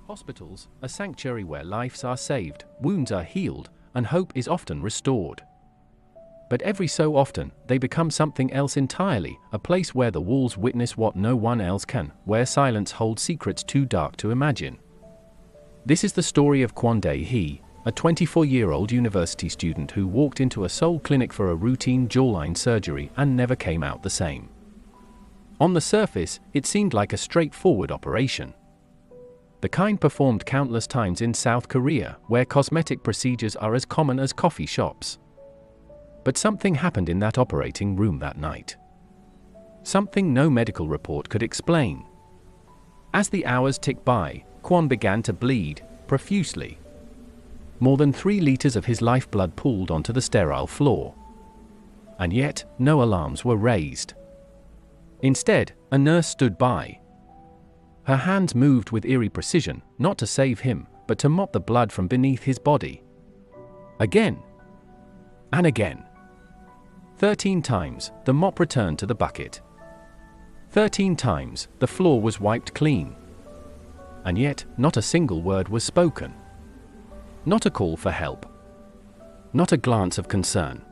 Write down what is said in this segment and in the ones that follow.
Hospitals, a sanctuary where lives are saved, wounds are healed, and hope is often restored. But every so often, they become something else entirely, a place where the walls witness what no one else can, where silence holds secrets too dark to imagine. This is the story of Kwon Dae-hee, a 24-year-old university student who walked into a Seoul clinic for a routine jawline surgery and never came out the same. On the surface, it seemed like a straightforward operation. The kind performed countless times in South Korea, where cosmetic procedures are as common as coffee shops. But something happened in that operating room that night. Something no medical report could explain. As the hours ticked by, Kwon began to bleed, profusely. More than 3 liters of his lifeblood pooled onto the sterile floor. And yet, no alarms were raised. Instead, a nurse stood by. Her hands moved with eerie precision, not to save him, but to mop the blood from beneath his body. Again. And again. 13 times, the mop returned to the bucket. 13 times, the floor was wiped clean. And yet, not a single word was spoken. Not a call for help. Not a glance of concern.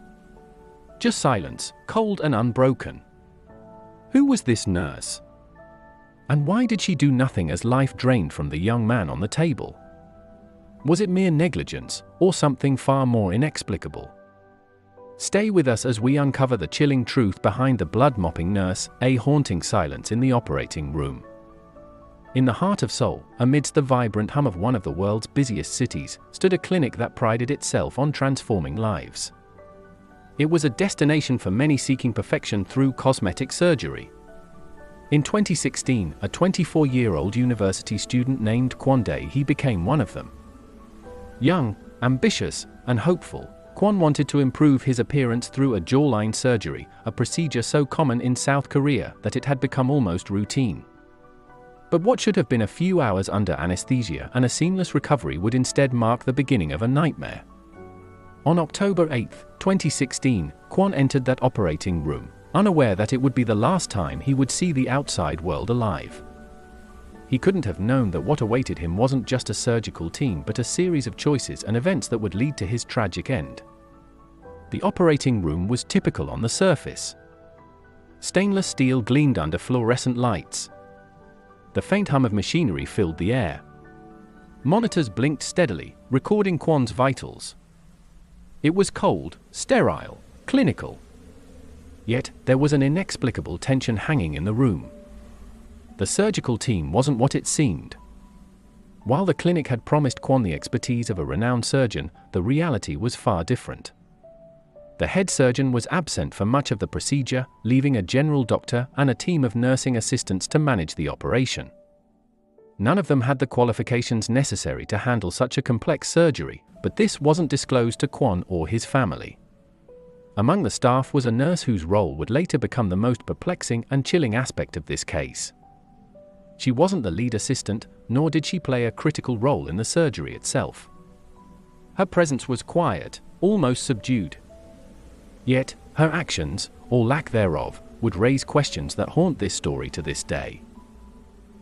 Just silence, cold and unbroken. Who was this nurse? And why did she do nothing as life drained from the young man on the table? Was it mere negligence, or something far more inexplicable? Stay with us as we uncover the chilling truth behind the blood-mopping nurse, a haunting silence in the operating room. In the heart of Seoul, amidst the vibrant hum of one of the world's busiest cities, stood a clinic that prided itself on transforming lives. It was a destination for many seeking perfection through cosmetic surgery. In 2016, a 24-year-old university student named Kwon Dae-hee became one of them. Young, ambitious, and hopeful, Kwon wanted to improve his appearance through a jawline surgery, a procedure so common in South Korea that it had become almost routine. But what should have been a few hours under anesthesia and a seamless recovery would instead mark the beginning of a nightmare. On October 8, 2016, Kwon entered that operating room, unaware that it would be the last time he would see the outside world alive. He couldn't have known that what awaited him wasn't just a surgical team but a series of choices and events that would lead to his tragic end. The operating room was typical on the surface. Stainless steel gleamed under fluorescent lights. The faint hum of machinery filled the air. Monitors blinked steadily, recording Kwon's vitals. It was cold, sterile, clinical. Yet, there was an inexplicable tension hanging in the room. The surgical team wasn't what it seemed. While the clinic had promised Kwon the expertise of a renowned surgeon, the reality was far different. The head surgeon was absent for much of the procedure, leaving a general doctor and a team of nursing assistants to manage the operation. None of them had the qualifications necessary to handle such a complex surgery, but this wasn't disclosed to Kwon or his family. Among the staff was a nurse whose role would later become the most perplexing and chilling aspect of this case. She wasn't the lead assistant, nor did she play a critical role in the surgery itself. Her presence was quiet, almost subdued. Yet, her actions, or lack thereof, would raise questions that haunt this story to this day.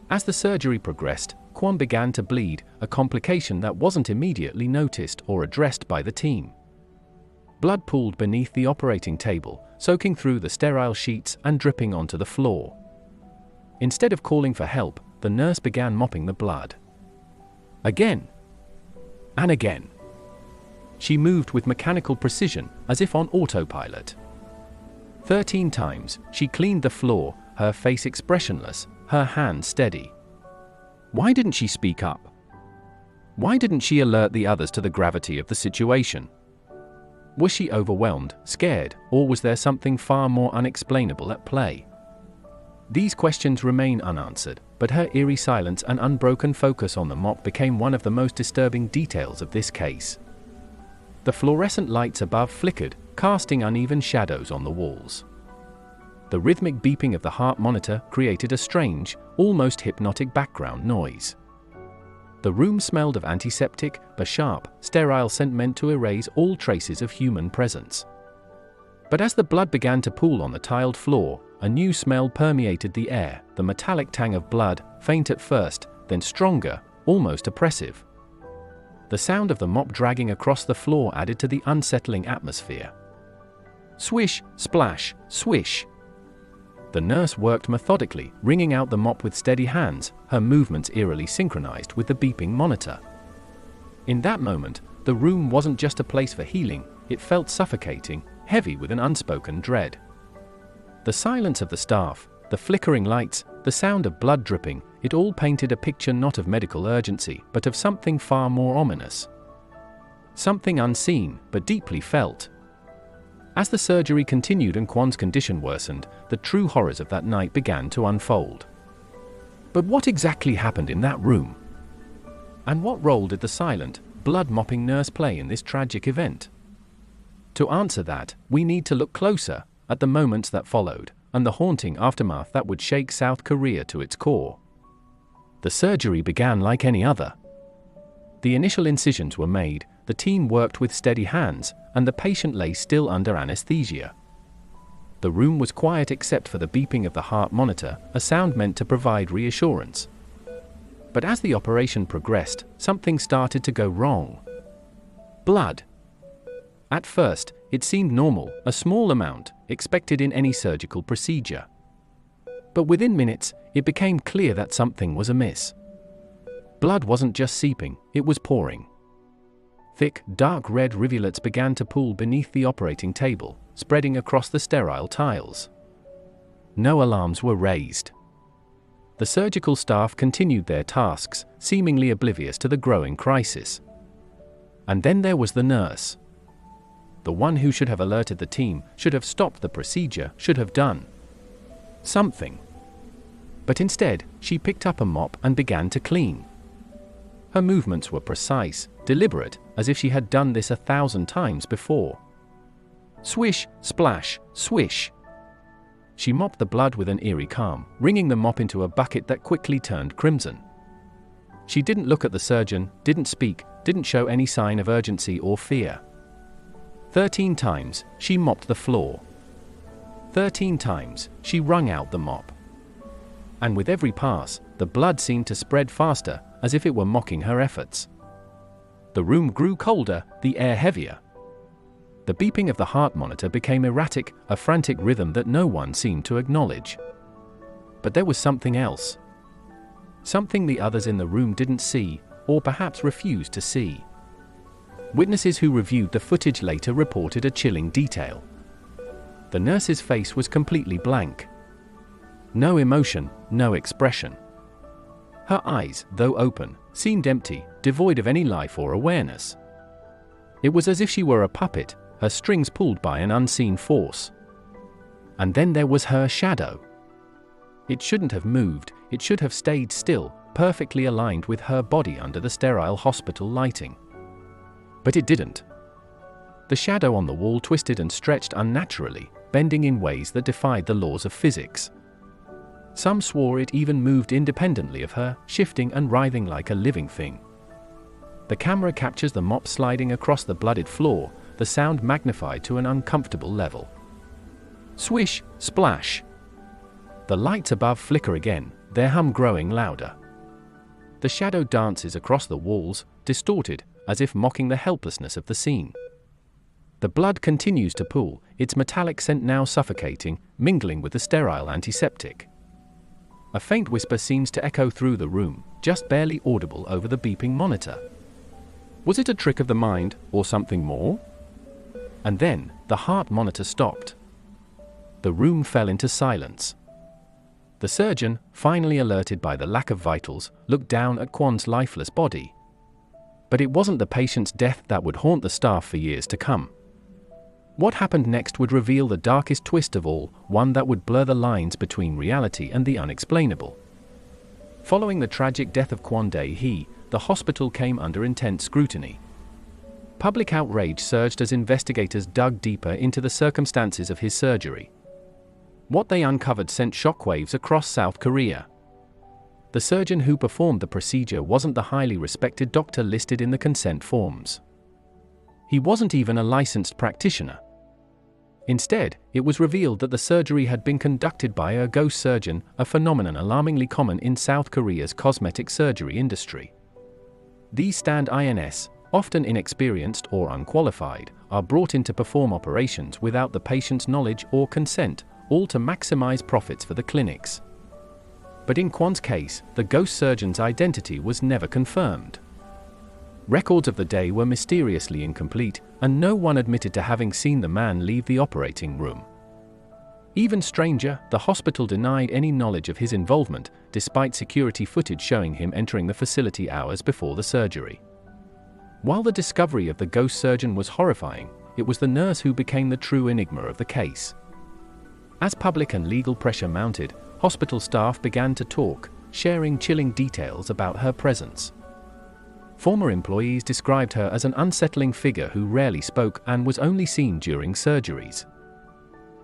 As the surgery progressed, Kwon began to bleed, a complication that wasn't immediately noticed or addressed by the team. Blood pooled beneath the operating table, soaking through the sterile sheets and dripping onto the floor. Instead of calling for help, the nurse began mopping the blood. Again. And again. She moved with mechanical precision, as if on autopilot. 13 times, she cleaned the floor, her face expressionless, her hands steady. Why didn't she speak up? Why didn't she alert the others to the gravity of the situation? Was she overwhelmed, scared, or was there something far more unexplainable at play? These questions remain unanswered, but her eerie silence and unbroken focus on the mop became one of the most disturbing details of this case. The fluorescent lights above flickered, casting uneven shadows on the walls. The rhythmic beeping of the heart monitor created a strange, almost hypnotic background noise. The room smelled of antiseptic, a sharp, sterile scent meant to erase all traces of human presence. But as the blood began to pool on the tiled floor, a new smell permeated the air, the metallic tang of blood, faint at first, then stronger, almost oppressive. The sound of the mop dragging across the floor added to the unsettling atmosphere. Swish, splash, swish. The nurse worked methodically, wringing out the mop with steady hands, her movements eerily synchronized with the beeping monitor. In that moment, the room wasn't just a place for healing, it felt suffocating, heavy with an unspoken dread. The silence of the staff, the flickering lights, the sound of blood dripping, it all painted a picture not of medical urgency, but of something far more ominous. Something unseen, but deeply felt. As the surgery continued and Kwon's condition worsened, the true horrors of that night began to unfold. But what exactly happened in that room? And what role did the silent, blood-mopping nurse play in this tragic event? To answer that, we need to look closer at the moments that followed, and the haunting aftermath that would shake South Korea to its core. The surgery began like any other. The initial incisions were made, the team worked with steady hands, and the patient lay still under anesthesia. The room was quiet except for the beeping of the heart monitor, a sound meant to provide reassurance. But as the operation progressed, something started to go wrong. Blood. At first, it seemed normal, a small amount, expected in any surgical procedure. But within minutes, it became clear that something was amiss. Blood wasn't just seeping, it was pouring. Thick, dark red rivulets began to pool beneath the operating table, spreading across the sterile tiles. No alarms were raised. The surgical staff continued their tasks, seemingly oblivious to the growing crisis. And then there was the nurse. The one who should have alerted the team, should have stopped the procedure, should have done something. But instead, she picked up a mop and began to clean. Her movements were precise, deliberate, as if she had done this 1,000 times before. Swish, splash, swish. She mopped the blood with an eerie calm, wringing the mop into a bucket that quickly turned crimson. She didn't look at the surgeon, didn't speak, didn't show any sign of urgency or fear. 13 times, she mopped the floor. 13 times, she wrung out the mop. And with every pass, the blood seemed to spread faster, as if it were mocking her efforts. The room grew colder, the air heavier. The beeping of the heart monitor became erratic, a frantic rhythm that no one seemed to acknowledge. But there was something else. Something the others in the room didn't see, or perhaps refused to see. Witnesses who reviewed the footage later reported a chilling detail. The nurse's face was completely blank. No emotion, no expression. Her eyes, though open, seemed empty, devoid of any life or awareness. It was as if she were a puppet, her strings pulled by an unseen force. And then there was her shadow. It shouldn't have moved, it should have stayed still, perfectly aligned with her body under the sterile hospital lighting. But it didn't. The shadow on the wall twisted and stretched unnaturally, bending in ways that defied the laws of physics. Some swore it even moved independently of her, shifting and writhing like a living thing. The camera captures the mop sliding across the blooded floor, the sound magnified to an uncomfortable level. Swish, splash. The lights above flicker again, their hum growing louder. The shadow dances across the walls, distorted, as if mocking the helplessness of the scene. The blood continues to pool, its metallic scent now suffocating, mingling with the sterile antiseptic. A faint whisper seems to echo through the room, just barely audible over the beeping monitor. Was it a trick of the mind, or something more? And then, the heart monitor stopped. The room fell into silence. The surgeon, finally alerted by the lack of vitals, looked down at Kwon's lifeless body. But it wasn't the patient's death that would haunt the staff for years to come. What happened next would reveal the darkest twist of all, one that would blur the lines between reality and the unexplainable. Following the tragic death of Kwon Dae-hee, the hospital came under intense scrutiny. Public outrage surged as investigators dug deeper into the circumstances of his surgery. What they uncovered sent shockwaves across South Korea. the surgeon who performed the procedure wasn't the highly respected doctor listed in the consent forms. He wasn't even a licensed practitioner. Instead, it was revealed that the surgery had been conducted by a ghost surgeon, a phenomenon alarmingly common in South Korea's cosmetic surgery industry. These stand-ins, often inexperienced or unqualified, are brought in to perform operations without the patient's knowledge or consent, all to maximize profits for the clinics. But in Kwon's case, the ghost surgeon's identity was never confirmed. Records of the day were mysteriously incomplete, and no one admitted to having seen the man leave the operating room. Even stranger, the hospital denied any knowledge of his involvement, despite security footage showing him entering the facility hours before the surgery. While the discovery of the ghost surgeon was horrifying, it was the nurse who became the true enigma of the case. As public and legal pressure mounted, hospital staff began to talk, sharing chilling details about her presence. Former employees described her as an unsettling figure who rarely spoke and was only seen during surgeries.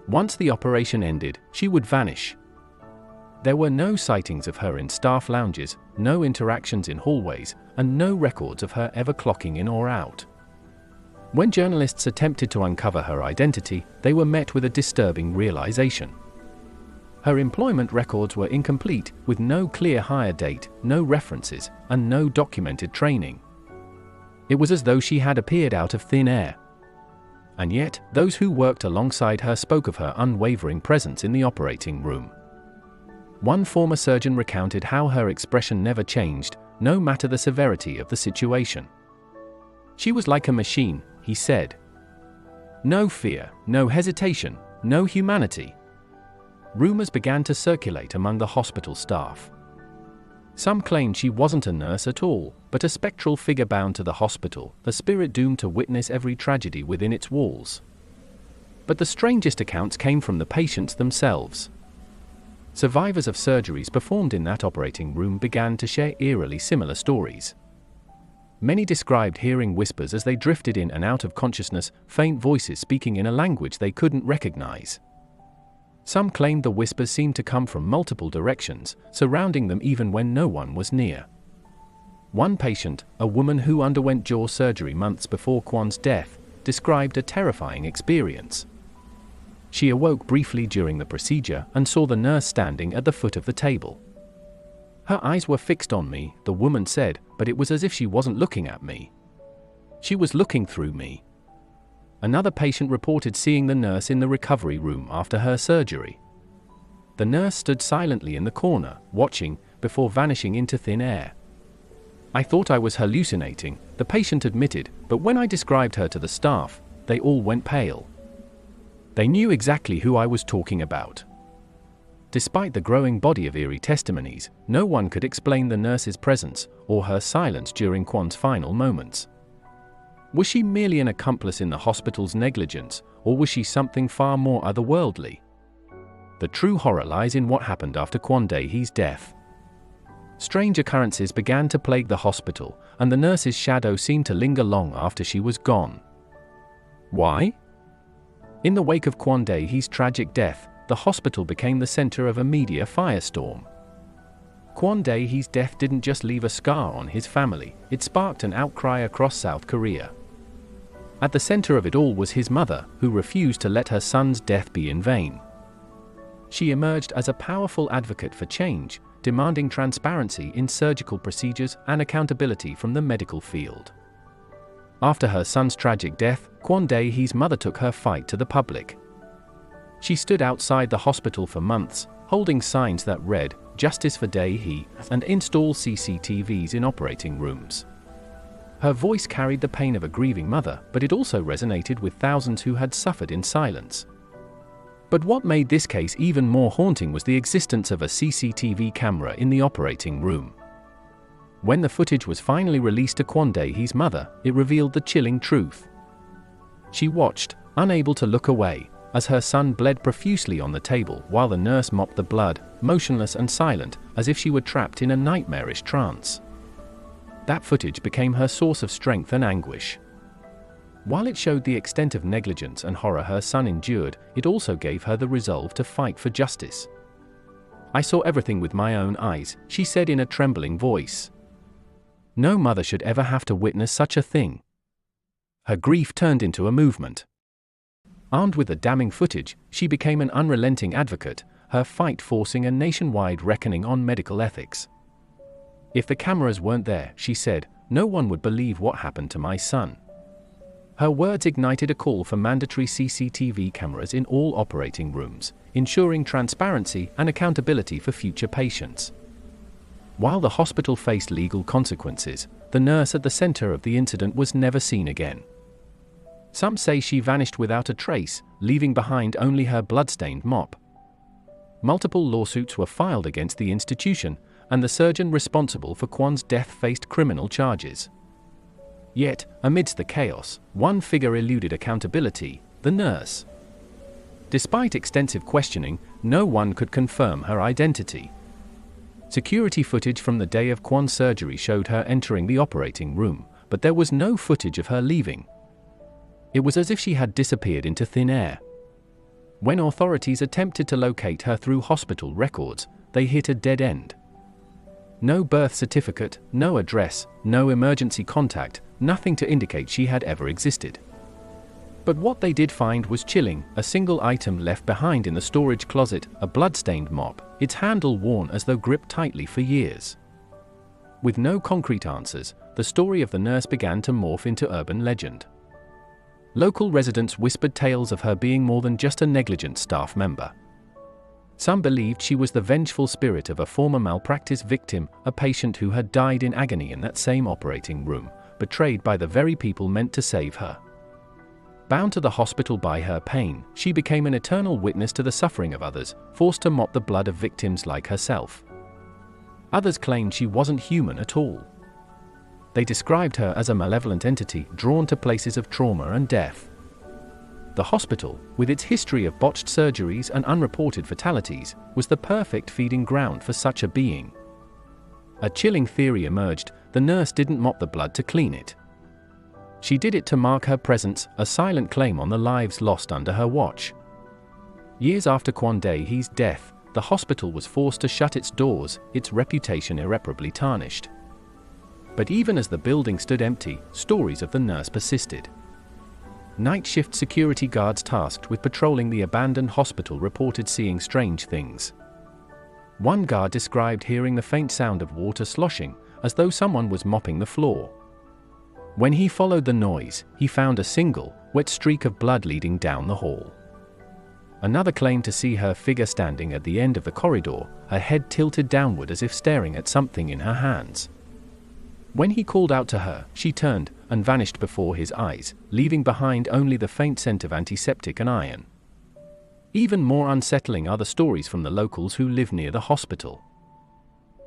Once the operation ended, she would vanish. There were no sightings of her in staff lounges, no interactions in hallways, and no records of her ever clocking in or out. When journalists attempted to uncover her identity, they were met with a disturbing realization. Her employment records were incomplete, with no clear hire date, no references, and no documented training. It was as though she had appeared out of thin air. And yet, those who worked alongside her spoke of her unwavering presence in the operating room. One former surgeon recounted how her expression never changed, no matter the severity of the situation. She was like a machine, he said. No fear, no hesitation, no humanity. Rumors began to circulate among the hospital staff. Some claimed she wasn't a nurse at all, but a spectral figure bound to the hospital, a spirit doomed to witness every tragedy within its walls. But the strangest accounts came from the patients themselves. Survivors of surgeries performed in that operating room began to share eerily similar stories. Many described hearing whispers as they drifted in and out of consciousness, faint voices speaking in a language they couldn't recognize. Some claimed the whispers seemed to come from multiple directions, surrounding them even when no one was near. One patient, a woman who underwent jaw surgery months before Kwon's death, described a terrifying experience. She awoke briefly during the procedure and saw the nurse standing at the foot of the table. Her eyes were fixed on me, the woman said, but it was as if she wasn't looking at me. She was looking through me. Another patient reported seeing the nurse in the recovery room after her surgery. The nurse stood silently in the corner, watching, before vanishing into thin air. I thought I was hallucinating, the patient admitted, but when I described her to the staff, they all went pale. They knew exactly who I was talking about. Despite the growing body of eerie testimonies, no one could explain the nurse's presence or her silence during Kwon's final moments. Was she merely an accomplice in the hospital's negligence, or was she something far more otherworldly? The true horror lies in what happened after Kwon Dae-hee's death. Strange occurrences began to plague the hospital, and the nurse's shadow seemed to linger long after she was gone. Why? In the wake of Kwon Dae-hee's tragic death, the hospital became the center of a media firestorm. Kwon Dae-hee's death didn't just leave a scar on his family, it sparked an outcry across South Korea. At the center of it all was his mother, who refused to let her son's death be in vain. She emerged as a powerful advocate for change, demanding transparency in surgical procedures and accountability from the medical field. After her son's tragic death, Kwon Dae-hee's mother took her fight to the public. She stood outside the hospital for months, holding signs that read, "Justice for Dae-hee," and install CCTVs in operating rooms. Her voice carried the pain of a grieving mother, but it also resonated with thousands who had suffered in silence. But what made this case even more haunting was the existence of a CCTV camera in the operating room. When the footage was finally released to Kwon Dae-hee's mother, it revealed the chilling truth. She watched, unable to look away, as her son bled profusely on the table while the nurse mopped the blood, motionless and silent, as if she were trapped in a nightmarish trance. That footage became her source of strength and anguish. While it showed the extent of negligence and horror her son endured, it also gave her the resolve to fight for justice. "I saw everything with my own eyes," she said in a trembling voice. No mother should ever have to witness such a thing. Her grief turned into a movement. Armed with the damning footage, she became an unrelenting advocate, her fight forcing a nationwide reckoning on medical ethics. "If the cameras weren't there," she said, "no one would believe what happened to my son." Her words ignited a call for mandatory CCTV cameras in all operating rooms, ensuring transparency and accountability for future patients. While the hospital faced legal consequences, the nurse at the center of the incident was never seen again. Some say she vanished without a trace, leaving behind only her blood-stained mop. Multiple lawsuits were filed against the institution, and the surgeon responsible for Kwon's death faced criminal charges. Yet, amidst the chaos, one figure eluded accountability: the nurse. Despite extensive questioning, no one could confirm her identity. Security footage from the day of Kwon's surgery showed her entering the operating room, but there was no footage of her leaving. It was as if she had disappeared into thin air. When authorities attempted to locate her through hospital records, they hit a dead end. No birth certificate, no address, no emergency contact, nothing to indicate she had ever existed. But what they did find was chilling: a single item left behind in the storage closet, a blood-stained mop, its handle worn as though gripped tightly for years. With no concrete answers, the story of the nurse began to morph into urban legend. Local residents whispered tales of her being more than just a negligent staff member. Some believed she was the vengeful spirit of a former malpractice victim, a patient who had died in agony in that same operating room, betrayed by the very people meant to save her. Bound to the hospital by her pain, she became an eternal witness to the suffering of others, forced to mop the blood of victims like herself. Others claimed she wasn't human at all. They described her as a malevolent entity drawn to places of trauma and death. The hospital, with its history of botched surgeries and unreported fatalities, was the perfect feeding ground for such a being. A chilling theory emerged: the nurse didn't mop the blood to clean it. She did it to mark her presence, a silent claim on the lives lost under her watch. Years after Kwon Dae-hee's death, the hospital was forced to shut its doors, its reputation irreparably tarnished. But even as the building stood empty, stories of the nurse persisted. Night shift security guards tasked with patrolling the abandoned hospital reported seeing strange things. One guard described hearing the faint sound of water sloshing, as though someone was mopping the floor. When he followed the noise, he found a single, wet streak of blood leading down the hall. Another claimed to see her figure standing at the end of the corridor, her head tilted downward as if staring at something in her hands. When he called out to her, she turned and vanished before his eyes, leaving behind only the faint scent of antiseptic and iron. Even more unsettling are the stories from the locals who live near the hospital.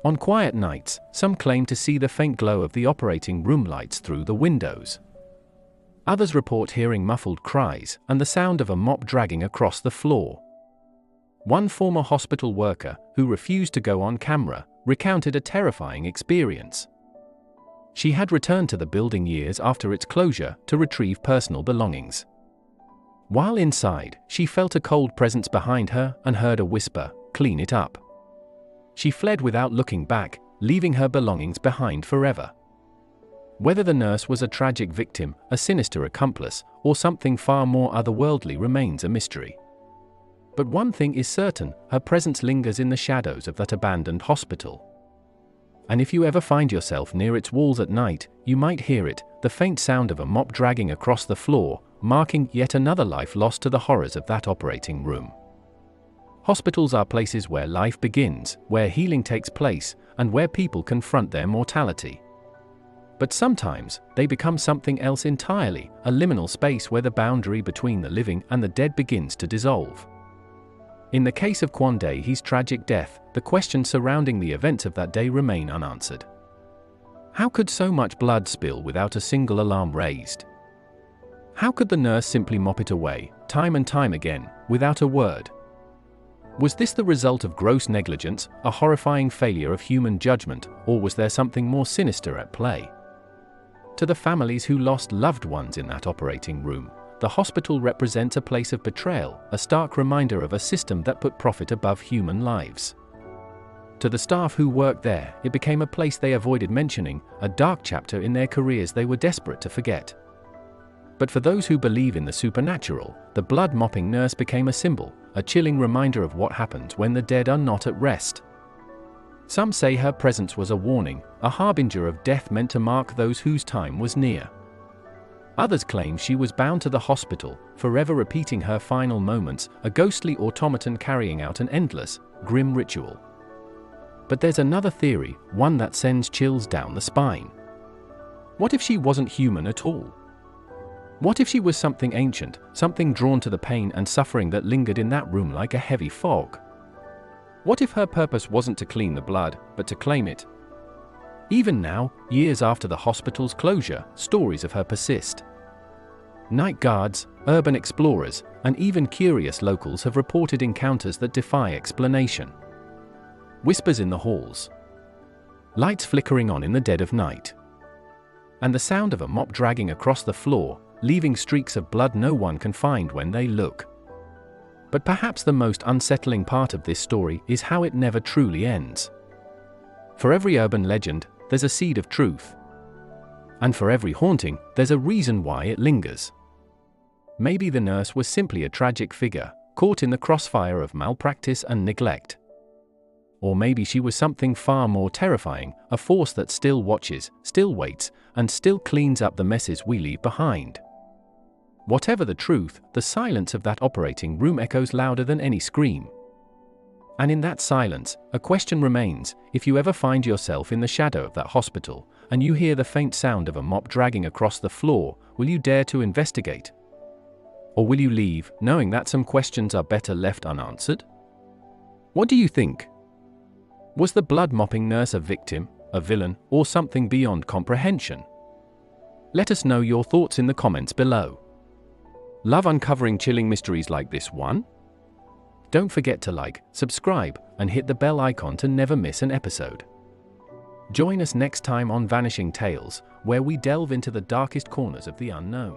On quiet nights, some claim to see the faint glow of the operating room lights through the windows. Others report hearing muffled cries and the sound of a mop dragging across the floor. One former hospital worker, who refused to go on camera, recounted a terrifying experience. She had returned to the building years after its closure to retrieve personal belongings. While inside, she felt a cold presence behind her and heard a whisper, "Clean it up." She fled without looking back, leaving her belongings behind forever. Whether the nurse was a tragic victim, a sinister accomplice, or something far more otherworldly remains a mystery. But one thing is certain: her presence lingers in the shadows of that abandoned hospital. And if you ever find yourself near its walls at night, you might hear it, the faint sound of a mop dragging across the floor, marking yet another life lost to the horrors of that operating room. Hospitals are places where life begins, where healing takes place, and where people confront their mortality. But sometimes, they become something else entirely, a liminal space where the boundary between the living and the dead begins to dissolve. In the case of Kwon Dae-hee's tragic death, the questions surrounding the events of that day remain unanswered. How could so much blood spill without a single alarm raised? How could the nurse simply mop it away, time and time again, without a word? Was this the result of gross negligence, a horrifying failure of human judgment, or was there something more sinister at play? To the families who lost loved ones in that operating room, the hospital represents a place of betrayal, a stark reminder of a system that put profit above human lives. To the staff who worked there, it became a place they avoided mentioning, a dark chapter in their careers they were desperate to forget. But for those who believe in the supernatural, the blood-mopping nurse became a symbol, a chilling reminder of what happens when the dead are not at rest. Some say her presence was a warning, a harbinger of death meant to mark those whose time was near. Others claim she was bound to the hospital, forever repeating her final moments, a ghostly automaton carrying out an endless, grim ritual. But there's another theory, one that sends chills down the spine. What if she wasn't human at all? What if she was something ancient, something drawn to the pain and suffering that lingered in that room like a heavy fog? What if her purpose wasn't to clean the blood, but to claim it? Even now, years after the hospital's closure, stories of her persist. Night guards, urban explorers, and even curious locals have reported encounters that defy explanation. Whispers in the halls. Lights flickering on in the dead of night. And the sound of a mop dragging across the floor, leaving streaks of blood no one can find when they look. But perhaps the most unsettling part of this story is how it never truly ends. For every urban legend, there's a seed of truth. And for every haunting, there's a reason why it lingers. Maybe the nurse was simply a tragic figure, caught in the crossfire of malpractice and neglect. Or maybe she was something far more terrifying, a force that still watches, still waits, and still cleans up the messes we leave behind. Whatever the truth, the silence of that operating room echoes louder than any scream. And in that silence, a question remains: if you ever find yourself in the shadow of that hospital, and you hear the faint sound of a mop dragging across the floor, will you dare to investigate? Or will you leave, knowing that some questions are better left unanswered? What do you think? Was the blood-mopping nurse a victim, a villain, or something beyond comprehension? Let us know your thoughts in the comments below. Love uncovering chilling mysteries like this one? Don't forget to like, subscribe, and hit the bell icon to never miss an episode. Join us next time on Vanishing Tales, where we delve into the darkest corners of the unknown.